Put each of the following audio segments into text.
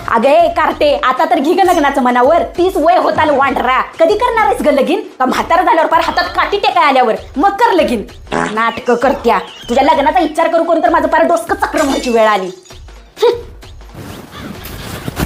अगे carte, आता तर घे ग लग्नाचं मनावर. 30 वय होत आलं वांढरा. कधी करणार आहेस ग लगीन? का म्हातारा झाल्यावर पार हातात काठी टेकाय आल्यावर मग कर लगीन? नाटकं करत्या. तुझ्या लग्नाचा विचार करू करून तर माझं पार डोसकं चक्र व्हायची वेळ आली.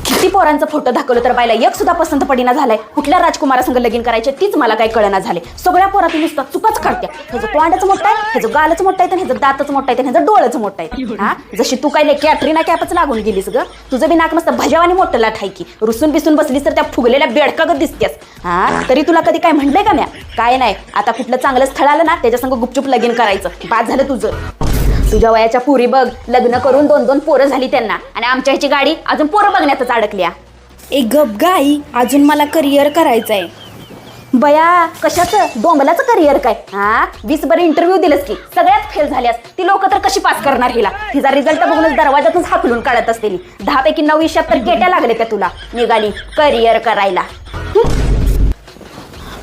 किती पोरांचा फोटो दाखवलं तर बायला एक सुद्धा पसंत पडीना झालाय. कुठल्या राजकुमारासंग लगीन करायचे तीच मला काही कळना झाले. सगळ्या पोरात नुसतं चुकाच काढत्या. ह्याचं तोंडच मोठं आहे, ह्याचं गालच मोठं आहे, ह्याचं दातच मोठं आहे, ह्याचं डोळच मोठं आहे. हा, जशी तू काय कॅटरीना कॅपच लागून गेलीस ग. तुझं बी नाक मस्त भजावानी मोठं लाट आहे की. रुसून बिसून बसलीस तर त्या फुगलेल्या बेडकागत दिसतेस. हा, तरी तुला कधी काय म्हणलंय का म्या? काय नाही. आता कुठलं चांगलं स्थळ आलं ना त्याच्यासंग गुपचूप लगीन करायचं. बाद झालं तुझं. तुझ्या वयाच्या पुरी बघ, लग्न करून 2-2 पोरं झाली त्यांना, आणि आमच्या ह्याची गाडी अजून पोरं बघण्यातच अडकल्या. एक गप गाई, अजून मला करिअर करायचंय. बया, कशाचं डोंबलाचं करिअर काय? हा, 20 बरं इंटरव्ह्यू दिलंस की सगळ्यात फेल झाल्यास. ती लोक तर कशी पास करणार हिला? तिचा रिझल्ट बघूनच दरवाजातून हाकलून काढत असते. 10 पैकी 9 विषयात तर गेट्या लागले त्या तुला. निघाली करिअर करायला.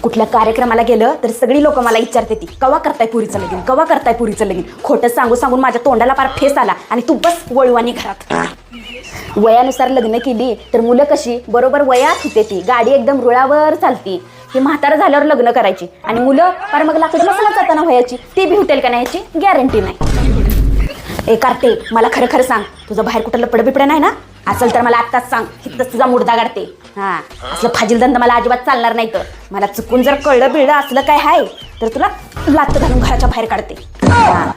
कुठल्या कार्यक्रमाला गेलं तर सगळी लोक मला विचारते ती, कवा करताय पुरीचं लगीन, कवा करताय पुरीचं लगीन. खोटं सांगू सांगून माझ्या तोंडाला पार ठेस आला. आणि तू बस वळवानी घरात. वयानुसार लग्न केली तर मुलं कशी बरोबर वयात होते. ती गाडी एकदम रुळावर चालती. ही म्हातारा झाल्यावर लग्न करायची आणि मुलं पार मग लाकूड मसाला जाताना व्हायची. ती बी होटेल का नाही याची गॅरंटी नाही. ए कार्टे, मला खरं खरं सांग, तुझं बाहेर कुठं लपड बिपड नाही ना? असेल तर मला आत्ताच सांग, तिथंच तुझा मुडदा गाडते. हा, असलं फाजीलधंदा मला अजिबात चालणार नाही. तर मला चुकून जर कळलं बिळलं असलं काय आहे तर तुला लात घालून घराच्या बाहेर काढते. हा.